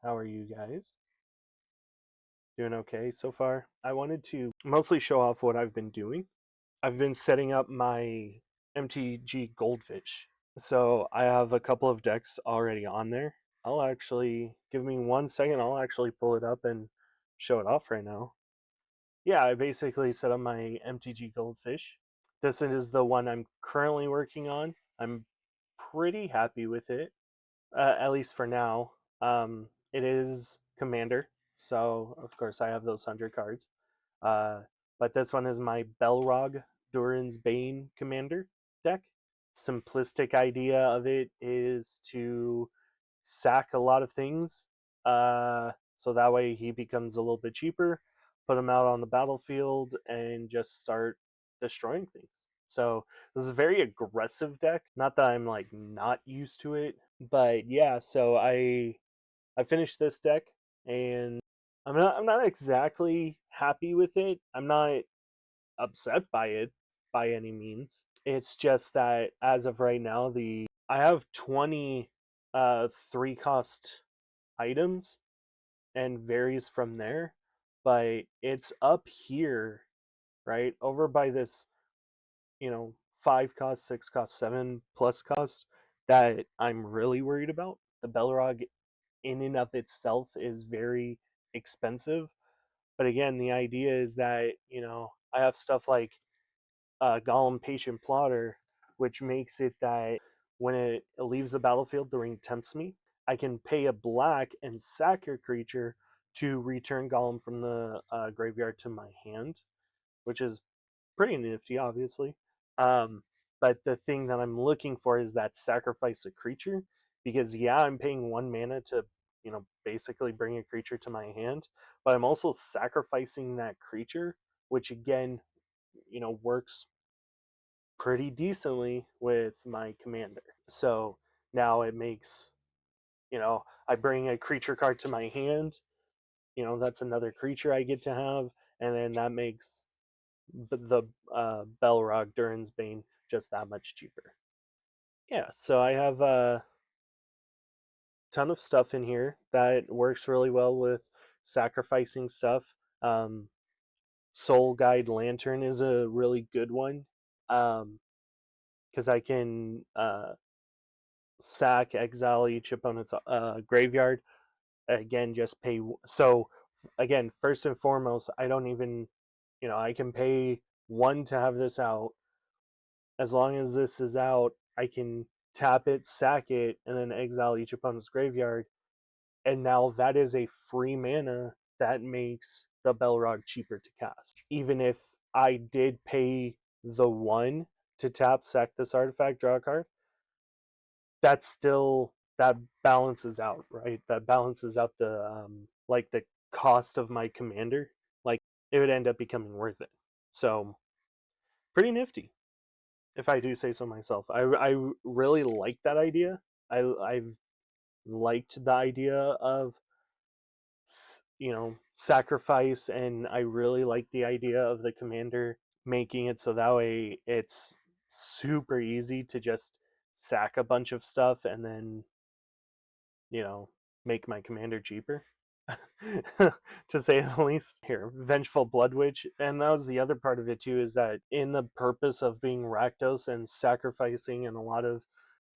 How are you guys? Doing okay so far? I wanted to mostly show off what I've been doing. I've been setting up my MTG Goldfish. So I have a couple of decks already on there. I'll actually give me 1 second. I'll actually pull it up and show it off right now. Yeah, I basically set up my MTG Goldfish. This is the one I'm currently working on. I'm pretty happy with it, at least for now. It is Commander, so of course I have those 100 cards. Uh, but this one is my Belrog Durin's Bane Commander deck. Simplistic idea of it is to sack a lot of things, so that way he becomes a little bit cheaper. Put him out on the battlefield and just start destroying things. So this is a very aggressive deck. Not that I'm like not used to it, but yeah. So I finished this deck and I'm not exactly happy with it. I'm not upset by it by any means. It's just that as of right now, the I have 20 3 cost items and varies from there, but it's up here, right? Over by this, 5 cost, 6 cost, 7 plus cost that I'm really worried about. The Belrog in and of itself is very expensive. But again, the idea is that, I have stuff like Gollum Patient Plotter, which makes it that when it leaves the battlefield during Tempts Me, I can pay a black and sack your creature to return Gollum from the graveyard to my hand, which is pretty nifty, obviously. Um, but the thing that I'm looking for is that sacrifice a creature, because yeah, I'm paying 1 mana to, basically bring a creature to my hand, but I'm also sacrificing that creature, which again, works pretty decently with my commander. So now it makes, I bring a creature card to my hand, that's another creature I get to have, and then that makes the Belrog Durin's Bane just that much cheaper. Yeah, so I have a ton of stuff in here that works really well with sacrificing stuff. Um, Soul Guide Lantern is a really good one because I can sack, exile each opponent's graveyard. Again, just pay. So, again, first and foremost, I don't even, I can pay 1 to have this out. As long as this is out, I can tap it, sack it, and then exile each opponent's graveyard. And now that is a free mana that makes the Belrog cheaper to cast. Even if I did pay the 1 to tap, sack this artifact, draw a card, that's still, that balances out, right? That balances out the like the cost of my commander. Like it would end up becoming worth it. So pretty nifty, if I do say so myself. I really like that idea. I've liked the idea of sacrifice, and I really like the idea of the commander making it so that way it's super easy to just sack a bunch of stuff and then you know, make my commander cheaper. To say the least. Here, Vengeful Blood Witch, and that was the other part of it too, is that in the purpose of being Rakdos and sacrificing and a lot of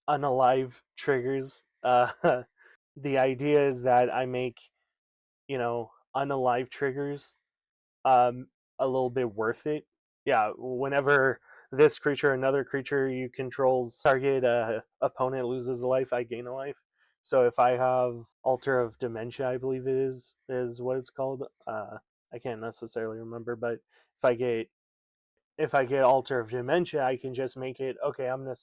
unalive triggers, the idea is that I make, unalive triggers um a little bit worth it. Yeah, whenever this creature, another creature you control's target opponent loses a life, I gain a life. So if I have Altar of Dementia, I believe it is what it's called. I can't necessarily remember, but if I get Altar of Dementia, I can just make it okay. I'm gonna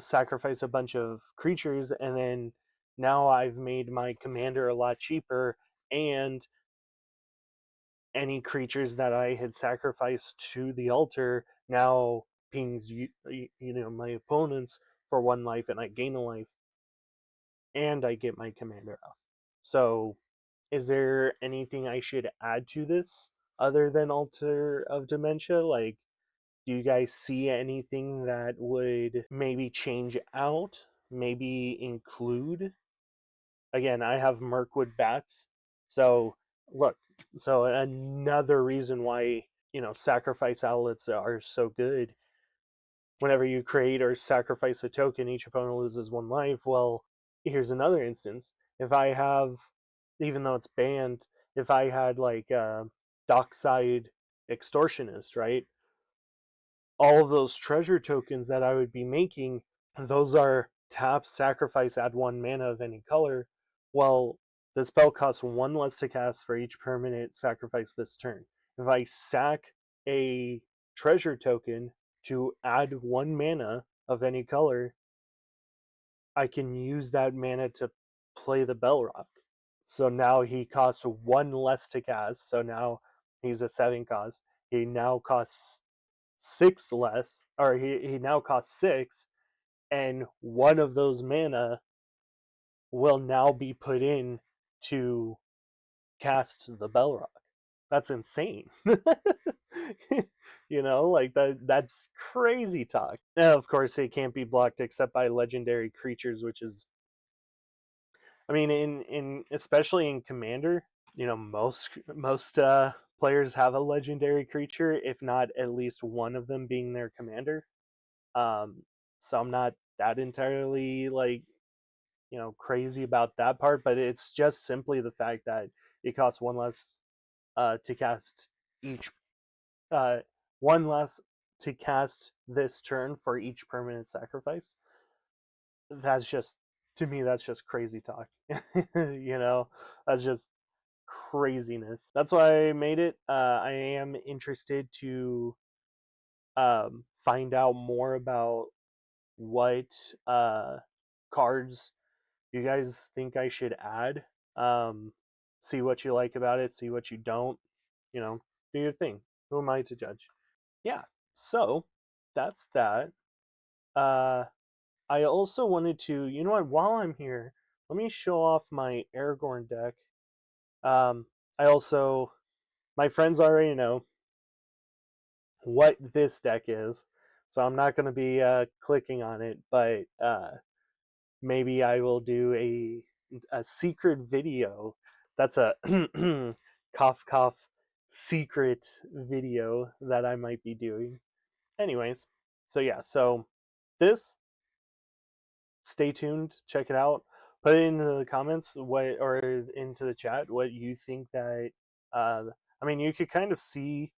sacrifice a bunch of creatures, and then now I've made my commander a lot cheaper, and any creatures that I had sacrificed to the altar now pings my opponents for 1 life, and I gain a life, and I get my commander off. So, is there anything I should add to this other than Altar of Dementia? Like, do you guys see anything that would maybe change out, maybe include? again, I have Mirkwood bats. So look, so another reason why, sacrifice outlets are so good. Whenever you create or sacrifice a token, each opponent loses 1 life. Well, here's another instance. If I have, even though it's banned, if I had like Dockside Extortionist, right? All of those treasure tokens that I would be making, those are tap, sacrifice, add 1 mana of any color. Well, the spell costs 1 less to cast for each permanent sacrifice this turn. If I sack a treasure token to add 1 mana of any color, I can use that mana to play the Belrock. So now he costs 1 less to cast. So now he's a 7 cost. He now costs 6 less, or he now costs 6, and one of those mana will now be put in to cast the Belrock. That's insane. Like that's crazy talk. Now, of course, it can't be blocked except by legendary creatures, which is, I mean, in especially in Commander, most players have a legendary creature, if not at least one of them being their commander. Um, so I'm not that entirely like, crazy about that part, but it's just simply the fact that it costs 1 less to cast each, uh, 1 less to cast this turn for each permanent sacrifice. That's just, to me, that's just crazy talk. That's just craziness. That's why I made it. I am interested to find out more about what cards you guys think I should add. Um, See what you like about it, see what you don't. You know, do your thing. Who am I to judge? Yeah. So that's that. Uh, I also wanted to, what? While I'm here, let me show off my Aragorn deck. Um, I also, my friends already know what this deck is, so I'm not going to be clicking on it, but maybe I will do a secret video. That's a cough cough secret video that I might be doing. Anyways, so yeah, so this, stay tuned, check it out. Put it into the comments what, or into the chat, what you think that uh I mean, you could kind of see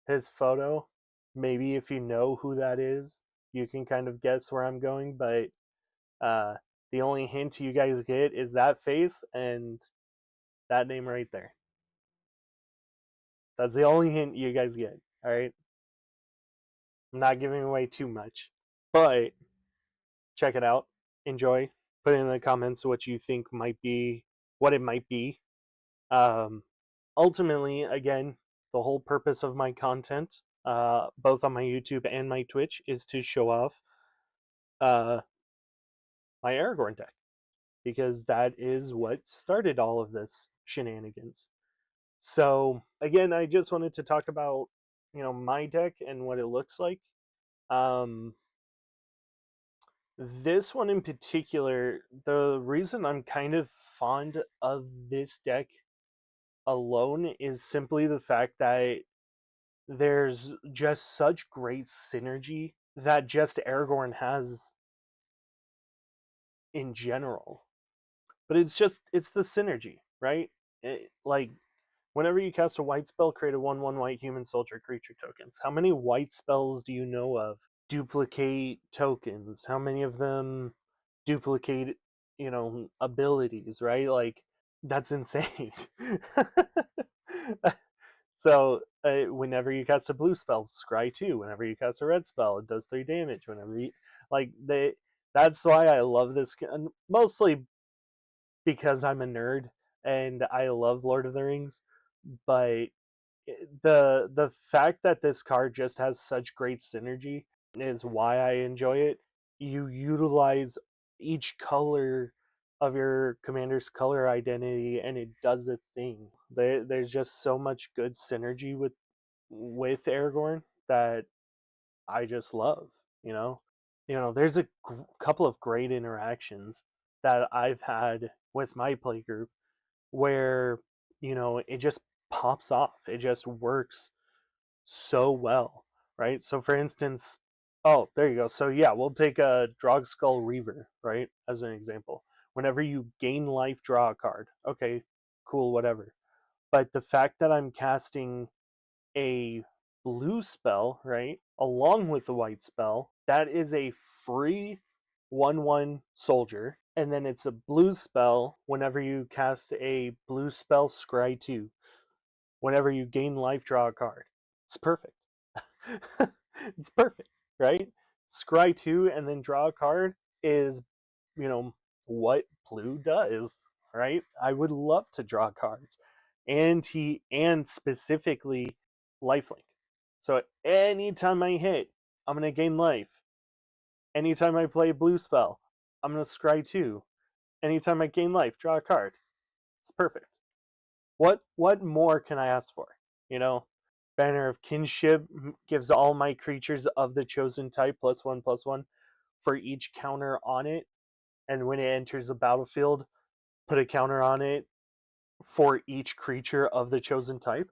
his photo. Maybe if you know who that is, you can kind of guess where I'm going, but uh, the only hint you guys get is that face and that name right there. That's the only hint you guys get. All right. I'm not giving away too much, but check it out. Enjoy. Put in the comments what you think might be, what it might be. Um, Ultimately, again, the whole purpose of my content, both on my YouTube and my Twitch, is to show off uh, my Aragorn deck, because that is what started all of this shenanigans. So again, I just wanted to talk about, my deck and what it looks like. Um, this one in particular, the reason I'm kind of fond of this deck alone is simply the fact that there's just such great synergy that just Aragorn has in general. But it's the synergy, right? Like whenever you cast a white spell, create a 1/1 white human soldier creature tokens. How many white spells do you know of? Duplicate tokens. How many of them duplicate, abilities, right? Like that's insane. So whenever you cast a blue spell, scry 2. Whenever you cast a red spell, it does 3 damage. Whenever you like they, that's why I love this. Mostly because I'm a nerd and I love Lord of the Rings, but the fact that this card just has such great synergy is why I enjoy it. You utilize each color of your commander's color identity and it does a thing. There's just so much good synergy with Aragorn that I just love, you know. There's a couple of great interactions. that I've had with my play group where, it just pops off. It just works so well, right? So for instance, oh, there you go. So yeah, we'll take a Drogskull Reaver, right, as an example. Whenever you gain life, draw a card. Okay, cool, whatever. But the fact that I'm casting a blue spell, right, along with the white spell, that is a free 1/1 soldier. And then it's a blue spell whenever you cast a blue spell, scry 2. Whenever you gain life, draw a card. It's perfect. It's perfect, right? Scry 2 and then draw a card is, you know, what blue does, right? I would love to draw cards. And specifically lifelink. So anytime I hit, I'm gonna gain life. Anytime I play a blue spell, I'm gonna scry 2. Anytime I gain life, draw a card. It's perfect. What more can I ask for? You know, Banner of Kinship gives all my creatures of the chosen type +1/+1 for each counter on it, and when it enters the battlefield, put a counter on it for each creature of the chosen type.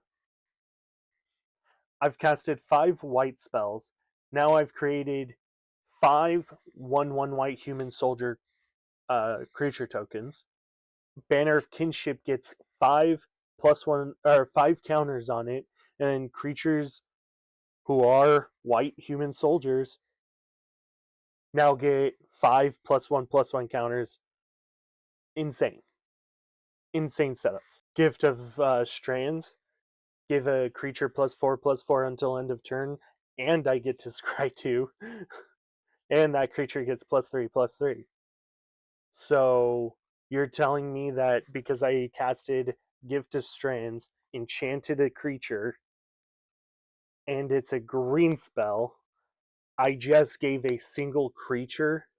I've casted 5 white spells. Now I've created 5 1/1 white human soldier creature tokens. Banner of Kinship gets 5+1 or 5 counters on it, and creatures who are white human soldiers now get 5+1/+1 counters. Insane. Insane setups. Gift of Strands. Give a creature +4/+4 until end of turn, and I get to scry 2. And that creature gets +3/+3. So you're telling me that because I casted Gift of Strands, enchanted a creature, and it's a green spell, I just gave a single creature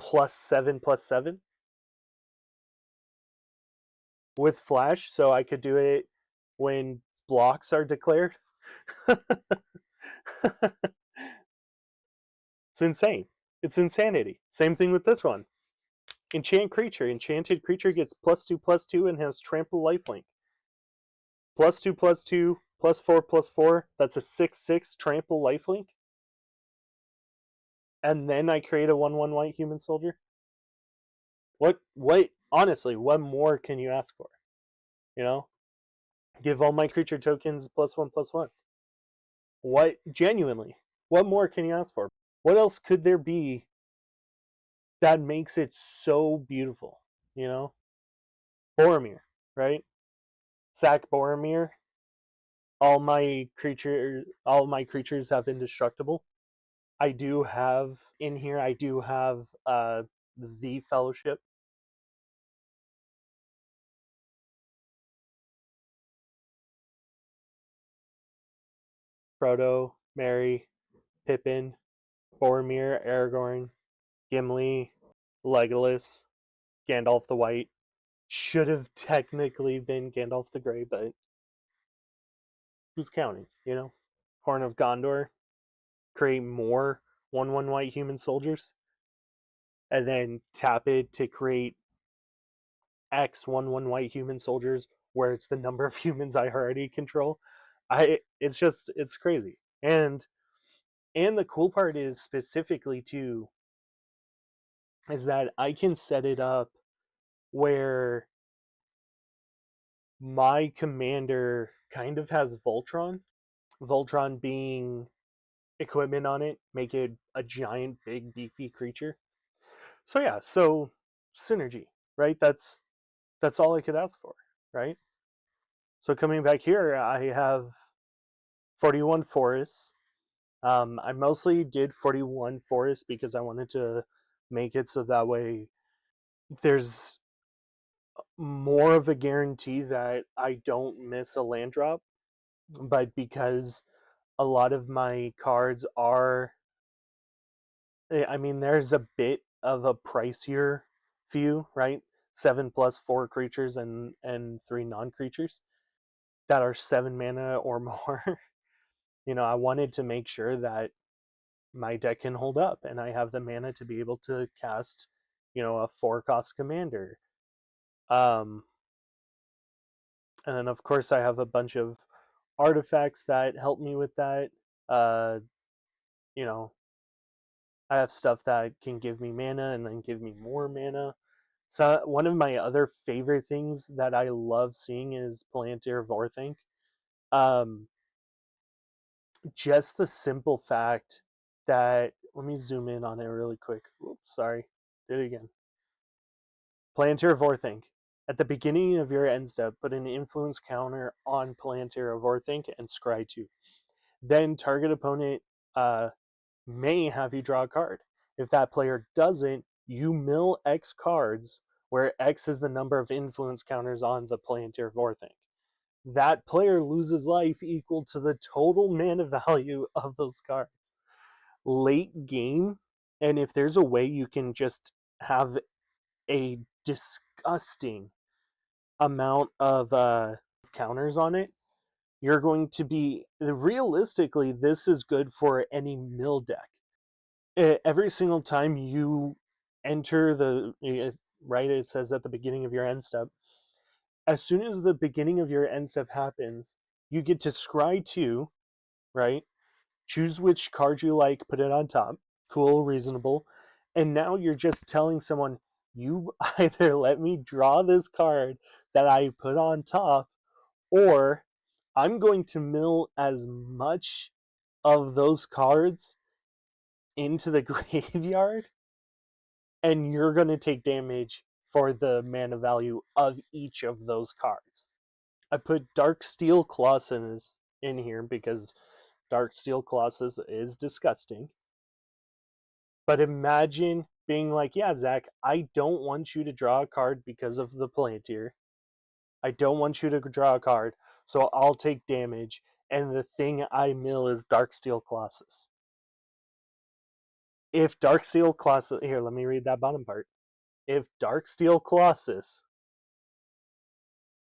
+7/+7 with flash, so I could do it when blocks are declared. It's insane. It's insanity. Same thing with this one. Enchant creature. Enchanted creature gets +2/+2 and has trample lifelink. +2/+2, +4/+4. That's a 6/6 trample lifelink. And then I create a 1/1 white human soldier. What honestly, what more can you ask for? You know? Give all my creature tokens +1/+1. What genuinely? What more can you ask for? What else could there be that makes it so beautiful? You know? Boromir, right? Zach Boromir. All my creatures have indestructible. I do have in here. I do have the Fellowship. Frodo, Merry, Pippin, Boromir, Aragorn, Gimli, Legolas, Gandalf the White. Should have technically been Gandalf the Grey, but who's counting? Horn of Gondor. Create more 1/1 white human soldiers, and then tap it to create X 1/1 white human soldiers, where it's the number of humans I already control. It's crazy. And the cool part is specifically too is that I can set it up where my commander kind of has Voltron being equipment on it, make it a giant big beefy creature. So yeah, so synergy, right? That's all I could ask for, right? So coming back here, I have 41 forests. I mostly did 41 forests because I wanted to make it so that way there's more of a guarantee that I don't miss a land drop. But because a lot of my cards are, I mean, there's a bit of a pricier few, right? 7+4 creatures and 3 non-creatures that are 7 mana or more. I wanted to make sure that my deck can hold up and I have the mana to be able to cast, a 4-cost commander. And then, of course, I have a bunch of artifacts that help me with that. Uh, you know, I have stuff that can give me mana and then give me more mana. So one of my other favorite things that I love seeing is Palantir Vorthink. Um, just the simple fact that, let me zoom in on it really quick. Oops, sorry, did it again. Palantir Vorthink. At the beginning of your end step, put an influence counter on Palantir Vorthink and scry 2. Then target opponent may have you draw a card. If that player doesn't, you mill X cards, where X is the number of influence counters on the Palantir Vorthink. That player loses life equal to the total mana value of those cards. Late game, and if there's a way you can just have a disgusting amount of counters on it, you're going to be, realistically, this is good for any mill deck. Every single time you enter right, it says at the beginning of your end step, as soon as the beginning of your end step happens, you get to scry 2, right? Choose which card you like, put it on top. Cool, reasonable. And now you're just telling someone, you either let me draw this card that I put on top, or I'm going to mill as much of those cards into the graveyard, and you're going to take damage for the mana value of each of those cards. I put Dark Steel Colossus in here because Dark Steel Colossus is disgusting. But imagine being like, yeah, Zach, I don't want you to draw a card because of the Palantir. I don't want you to draw a card, so I'll take damage, and the thing I mill is Dark Steel Colossus. If Dark Steel Colossus, here, let me read that bottom part. If Dark Steel Colossus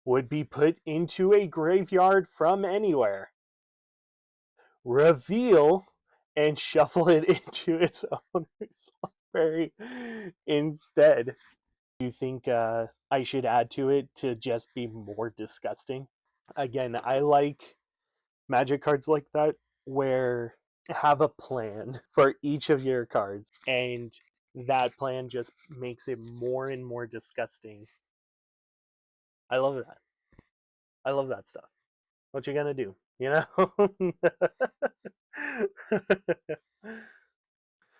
would be put into a graveyard from anywhere, reveal and shuffle it into its owner's library instead. Do you think I should add to it to just be more disgusting? Again, I like magic cards like that where have a plan for each of your cards, and that plan just makes it more and more disgusting. I love that. I love that stuff. What you gonna do?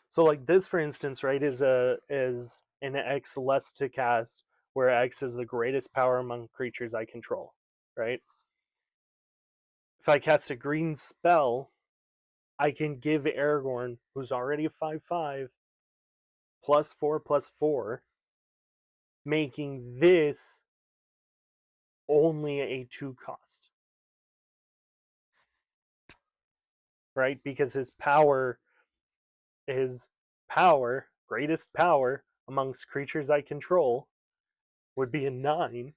So like this, for instance, right, is an X less to cast, where X is the greatest power among creatures I control, right? If I cast a green spell, I can give Aragorn, who's already a 5/5, +4/+4, making this only a 2-cost, right? Because his greatest power amongst creatures I control, would be a 9,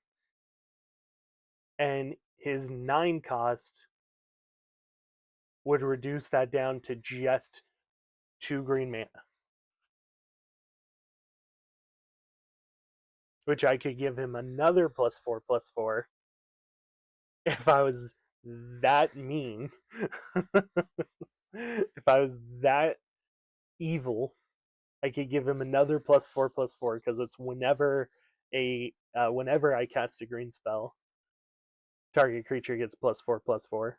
and his 9-cost would reduce that down to just 2 green mana, which I could give him another +4/+4 if I was that mean. If I was that evil, I could give him another +4/+4, because it's whenever I cast a green spell, target creature gets +4/+4,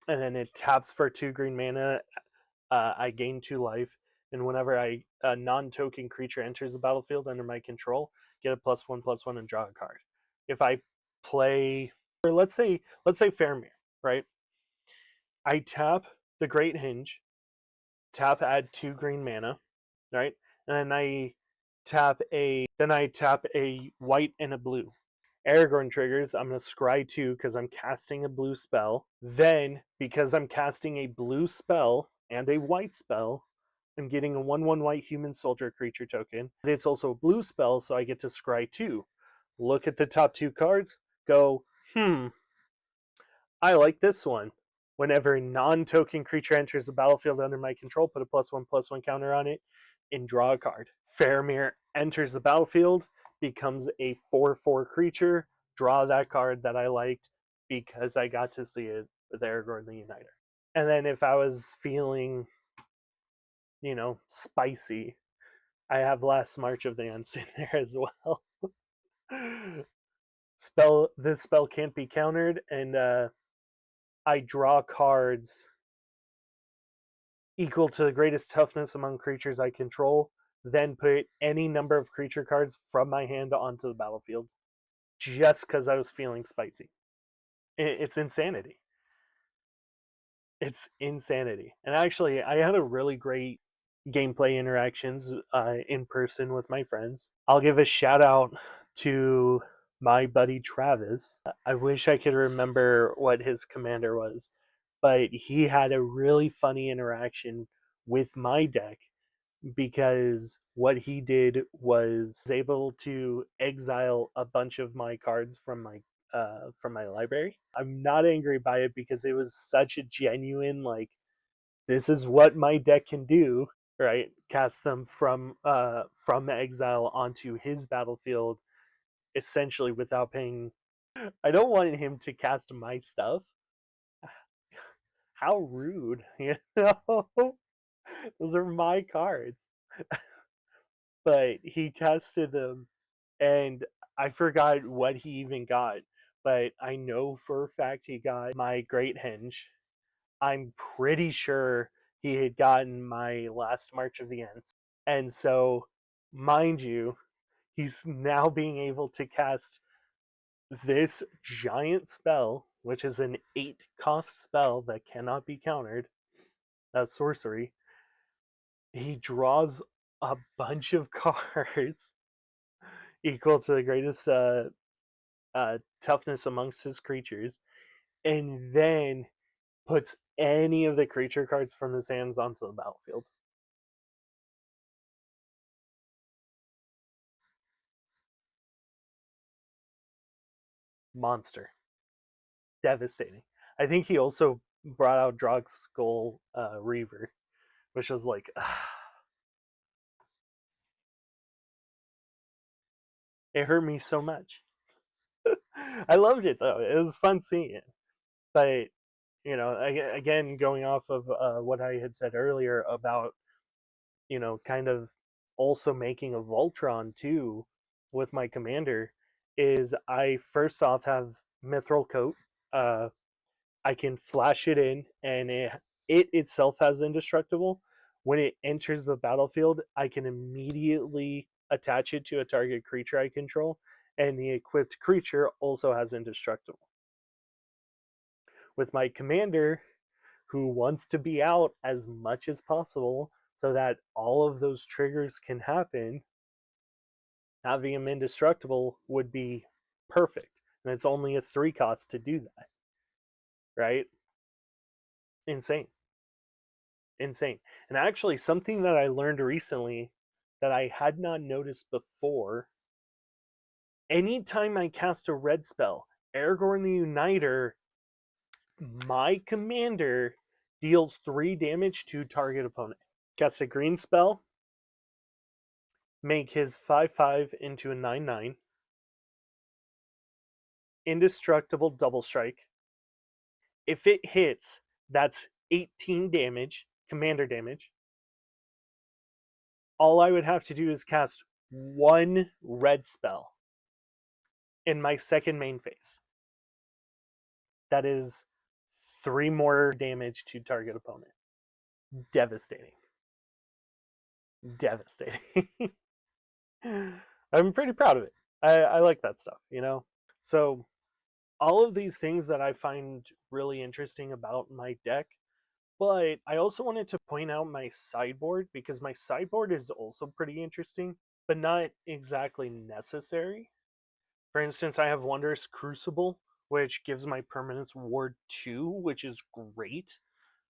and then it taps for 2 green mana. I gain 2 life, and whenever a non-token creature enters the battlefield under my control, get a +1/+1 and draw a card. If I play, or let's say Fairmere, right? I tap the Great Hinge, add 2 green mana, right? And then I tap a white and a blue. Aragorn triggers, I'm going to scry 2 because I'm casting a blue spell. Then, because I'm casting a blue spell and a white spell, I'm getting a 1/1 white human soldier creature token. It's also a blue spell, so I get to scry 2. Look at the top 2 cards, go, I like this one. Whenever a non-token creature enters the battlefield under my control, put a +1/+1 counter on it. and draw a card. Faramir enters the battlefield, becomes a 4/4 creature, draw that card that I liked because I got to see it with Aragorn the Uniter. And then if I was feeling, spicy, I have Last March of the Ants in there as well. This spell can't be countered, and I draw cards equal to the greatest toughness among creatures I control, then put any number of creature cards from my hand onto the battlefield just because I was feeling spicy. It's insanity. It's insanity. And actually, I had a really great gameplay interactions in person with my friends. I'll give a shout out to my buddy Travis. I wish I could remember what his commander was, but he had a really funny interaction with my deck because what he did was able to exile a bunch of my cards from my library. I'm not angry by it because it was such a genuine like this is what my deck can do, right? Cast them from exile onto his battlefild essentially without paying. I don't want him to cast my stuff. How rude, you know? Those are my cards. But he casted them, and I forgot what he even got, but I know for a fact he got my Great Henge. I'm pretty sure he had gotten my Last March of the Ents. And so, mind you, he's now being able to cast this giant spell, which is an 8-cost spell that cannot be countered. That's sorcery. He draws a bunch of cards equal to the greatest toughness amongst his creatures, and then puts any of the creature cards from his hands onto the battlefield. Monster. Devastating. I think he also brought out Drog's Reaver, which was like, it hurt me so much. I loved it though. It was fun seeing it. But, again, going off of what I had said earlier about, kind of also making a Voltron too with my commander, is I first off have Mithril Coat. Uh, I can flash it in, and it itself has indestructible. When it enters the battlefield, I can immediately attach it to a target creature I control, and the equipped creature also has indestructible. With my commander, who wants to be out as much as possible so that all of those triggers can happen, having him indestructible would be perfect. And it's only a 3 cost to do that. Right? Insane. Insane. And actually, something that I learned recently that I had not noticed before, anytime I cast a red spell, Aragorn the Uniter, my commander deals 3 damage to target opponent. Cast a green spell, make his 5/5 into a 9/9. Indestructible double strike. If it hits, that's 18 damage, commander damage. All I would have to do is cast 1 red spell in my second main phase. That is 3 more damage to target opponent. Devastating. Devastating. I'm pretty proud of it. I like that stuff, So, all of these things that I find really interesting about my deck, but I also wanted to point out my sideboard because my sideboard is also pretty interesting, but not exactly necessary. For instance, I have Wondrous Crucible, which gives my permanence Ward 2, which is great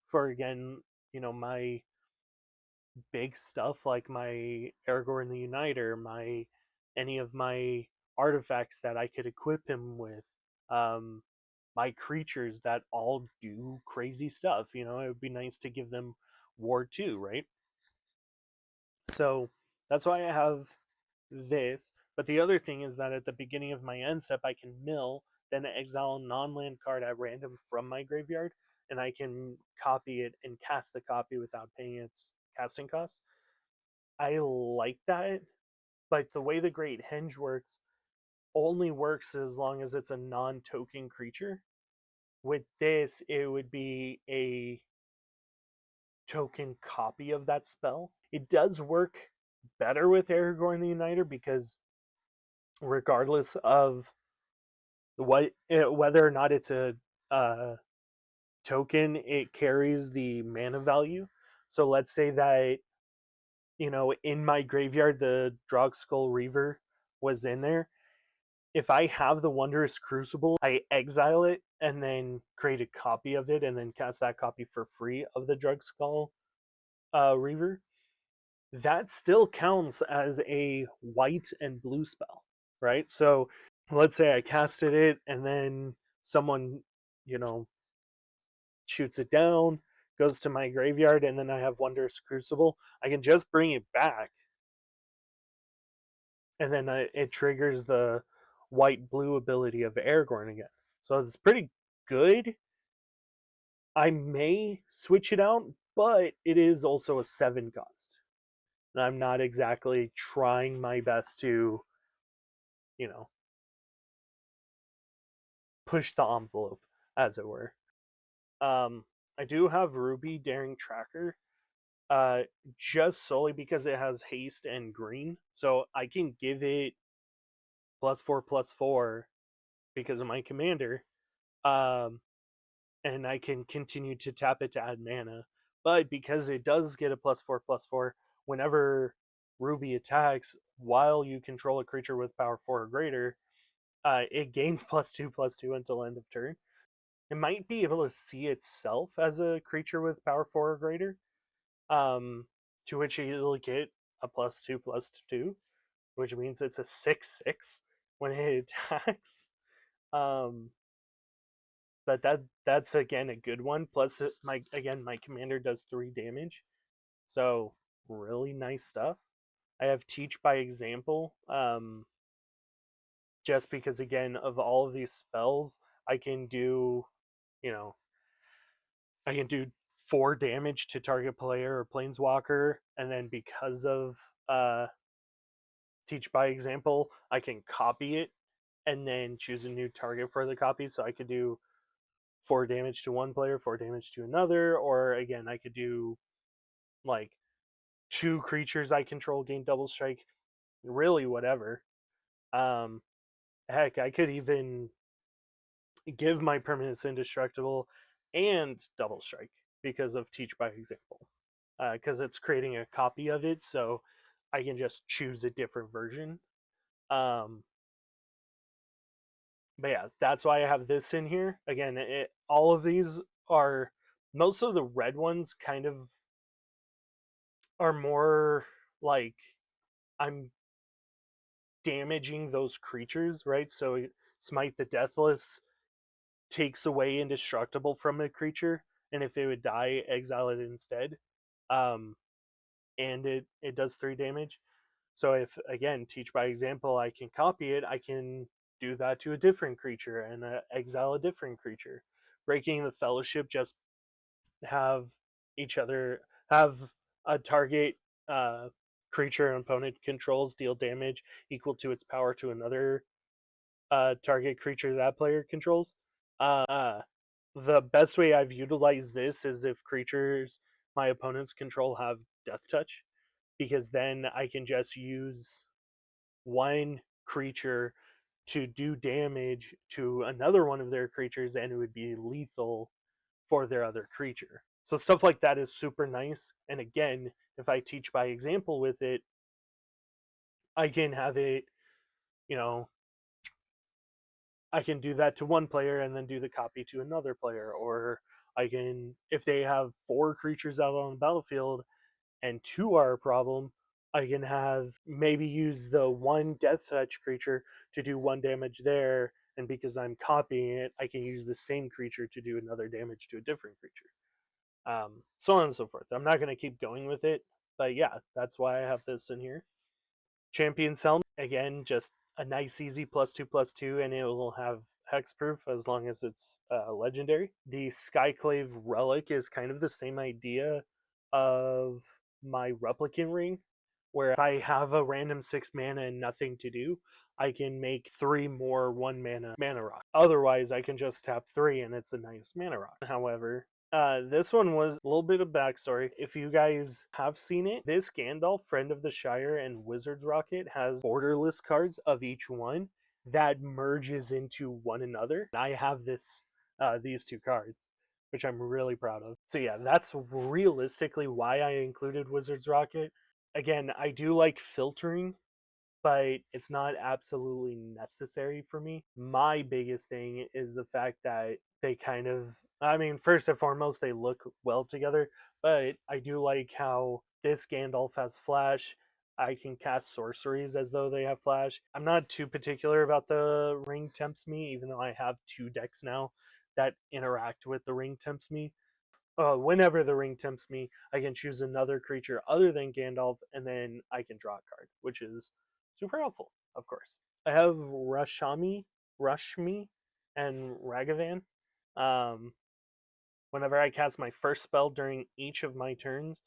for, again, my big stuff like my Aragorn the Uniter, any of my artifacts that I could equip him with, my creatures that all do crazy stuff. It would be nice to give them Ward 2, right? So that's why I have this. But the other thing is that at the beginning of my end step, I can mill, then exile a non-land card at random from my graveyard, and I can copy it and cast the copy without paying its casting costs. I like that, but the way the Great Henge works only works as long as it's a non-token creature. With this, it would be a token copy of that spell. It does work better with Aragorn the Uniter because regardless of whether or not it's a uh, token, it carries the mana value. So let's say that in my graveyard the Drogskull Reaver was in there. If I have the Wondrous Crucible, I exile it and then create a copy of it and then cast that copy for free of the Drogskull Reaver. That still counts as a white and blue spell, right? So let's say I casted it and then someone, you know, shoots it down, goes to my graveyard, and then I have Wondrous Crucible. I can just bring it back, and then it triggers the white blue ability of Aragorn again. So it's pretty good. I may switch it out, but it is also a 7 cost. And I'm not exactly trying my best to, you know, push the envelope, as it were. Um, I do have Ruby Daring Tracker, uh, just solely because it has haste and green. So I can give it +4/+4 because of my commander. Um, and I can continue to tap it to add mana. But because it does get a +4/+4, whenever Ruby attacks while you control a creature with power 4 or greater, it gains +2/+2 until end of turn. It might be able to see itself as a creature with power 4 or greater, um, to which it'll get a +2/+2, which means it's a 6/6 when it attacks. Um, but that's again a good one. Plus, my commander does 3 damage, so really nice stuff. I have Teach by Example, just because again of all of these spells, I can do, you know, I can do 4 damage to target player or planeswalker, and then because of Teach by Example, I can copy it and then choose a new target for the copy. So I could do 4 damage to one player, 4 damage to another, or again, I could do like 2 creatures I control gain double strike. Really, whatever. Um, Heck, I could even give my permanents indestructible and double strike because of Teach by Example, because it's creating a copy of it, so I can just choose a different version. Um, but yeah, that's why I have this in here. Again, all of these are, most of the red ones kind of are more like I'm damaging those creatures, right? So Smite the Deathless takes away indestructible from a creature, and if it would die, exile it instead. Um, and it does 3 damage. So if again Teach by Example, I can copy it. I can do that to a different creature and exile a different creature. Breaking the Fellowship, just have each other have a target creature an opponent controls deal damage equal to its power to another target creature that player controls. The best way I've utilized this is if creatures my opponents control have Death Touch, because then I can just use one creature to do damage to another one of their creatures, and it would be lethal for their other creature. So stuff like that is super nice. And again, if I Teach by Example with it, I can have it, you know, I can do that to one player and then do the copy to another player. Or I can, if they have 4 creatures out on the battlefield and 2 are a problem, I can have maybe use the one Death Touch creature to do 1 damage there. And because I'm copying it, I can use the same creature to do another damage to a different creature. So on and so forth. I'm not going to keep going with it. But yeah, that's why I have this in here. Champion Helmet, again, just a nice easy +2/+2, and it will have hexproof as long as it's legendary. The Skyclave Relic is kind of the same idea of my Replicant Ring, where if I have a random 6 mana and nothing to do, I can make 3 more 1 mana rock. Otherwise, I can just tap 3 and it's a nice mana rock. However, this one was a little bit of backstory. If you guys have seen it, this Gandalf, Friend of the Shire, and Wizard's Rocket has borderless cards of each one that merges into one another. I have these 2 cards, which I'm really proud of. So yeah, that's realistically why I included Wizard's Rocket. Again, I do like filtering, but it's not absolutely necessary for me. My biggest thing is the fact that they kind of, I mean, first and foremost, they look well together, but I do like how this Gandalf has flash. I can cast sorceries as though they have flash. I'm not too particular about the ring tempts me, even though I have 2 decks now that interact with the ring tempts me. Whenever the ring tempts me, I can choose another creature other than Gandalf, and then I can draw a card, which is super helpful, of course. I have Rushmi, and Ragavan. Um, Whenever I cast my first spell during each of my turns,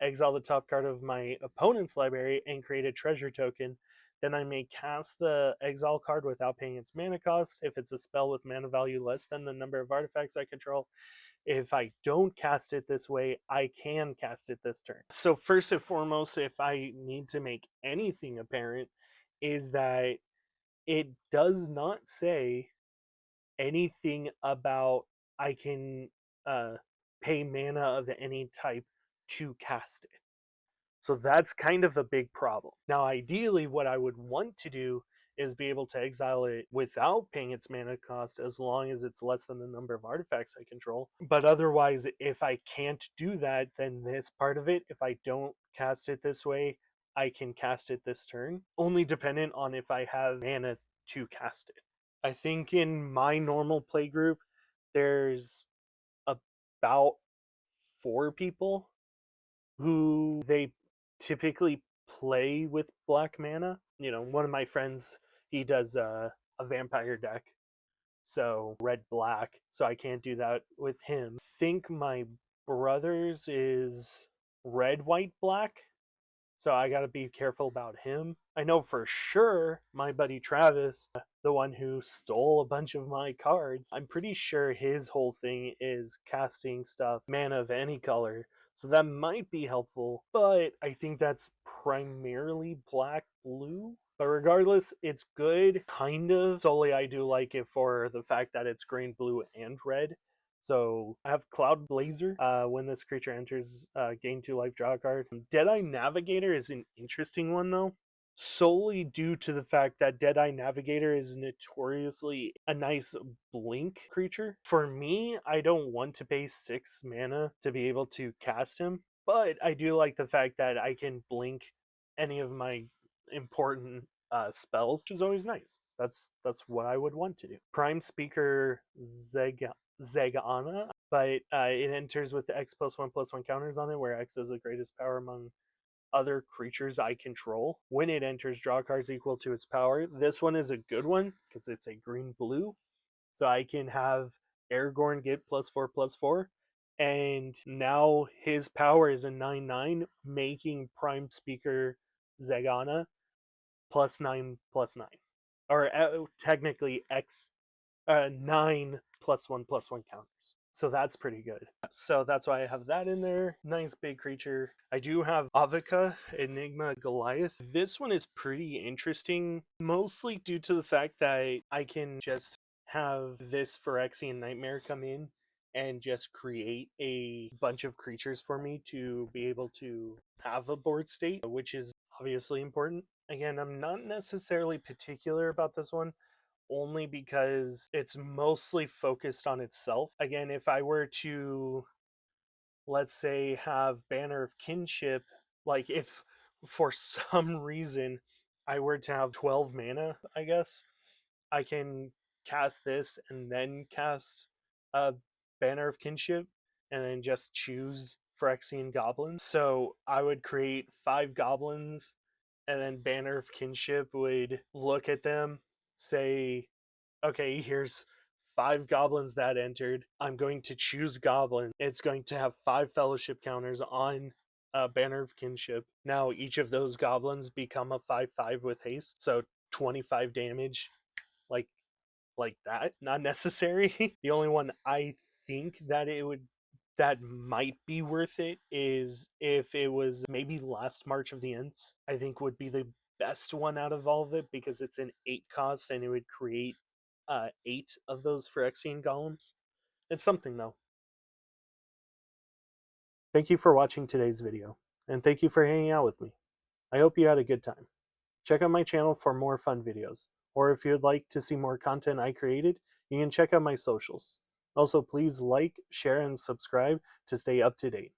exile the top card of my opponent's library and create a treasure token. Then I may cast the exile card without paying its mana cost if it's a spell with mana value less than the number of artifacts I control. If I don't cast it this way, I can cast it this turn. So first and foremost, if I need to make anything apparent, is that it does not say anything about I can pay mana of any type to cast it. So that's kind of a big problem. Now, ideally, what I would want to do is be able to exile it without paying its mana cost as long as it's less than the number of artifacts I control. But otherwise, if I can't do that, then this part of it, if I don't cast it this way, I can cast it this turn, only dependent on if I have mana to cast it. I think in my normal play group, there's about 4 people who they typically play with black mana. You know, one of my friends, he does a vampire deck, so red black, so I can't do that with him. I think my brother's is red white black, so I got to be careful about him. I know for sure my buddy Travis, the one who stole a bunch of my cards, I'm pretty sure his whole thing is casting stuff mana of any color. So that might be helpful, but I think that's primarily black blue. But regardless, it's good, kind of. Solely, I do like it for the fact that it's green, blue, and red. So I have Cloud Blazer. When this creature enters, gain 2 life, draw a card. Deadeye Navigator is an interesting one though, solely due to the fact that Deadeye Navigator is notoriously a nice blink creature. For me, I don't want to pay 6 mana to be able to cast him, but I do like the fact that I can blink any of my important spells, which is always nice. That's what I would want to do. Prime Speaker Zegana, but it enters with the X+1/+1 counters on it, where X is the greatest power among other creatures I control. When it enters, draw cards equal to its power. This one is a good one because it's a green-blue, so I can have Aragorn get +4/+4, and now his power is a 9/9, making Prime Speaker Zegana +9/+9, or technically X 9+1/+1 counters. So that's pretty good. So that's why I have that in there. Nice big creature. I do have Avika, Enigma Goliath. This one is pretty interesting, mostly due to the fact that I can just have this Phyrexian Nightmare come in and just create a bunch of creatures for me to be able to have a board state, which is obviously important. Again, I'm not necessarily particular about this one, only because it's mostly focused on itself. Again, if I were to, let's say, have Banner of Kinship, like if for some reason I were to have 12 mana, I guess, I can cast this and then cast a Banner of Kinship and then just choose Phyrexian goblins. So I would create 5 goblins, and then Banner of Kinship would look at them, say, okay, here's 5 goblins that entered. I'm going to choose goblin. It's going to have 5 fellowship counters on Banner of Kinship. Now each of those goblins become a 5/5 with haste, so 25 damage, like that. Not necessary. The only one I think that might be worth it is if it was maybe last March of the Ents. I think would be the best one out of all of it, because it's an 8 cost and it would create 8 of those Phyrexian golems. It's something though. Thank you for watching today's video, and thank you for hanging out with me. I hope you had a good time. Check out my channel for more fun videos, or if you'd like to see more content I created, you can check out my socials. Also, please like, share, and subscribe to stay up to date.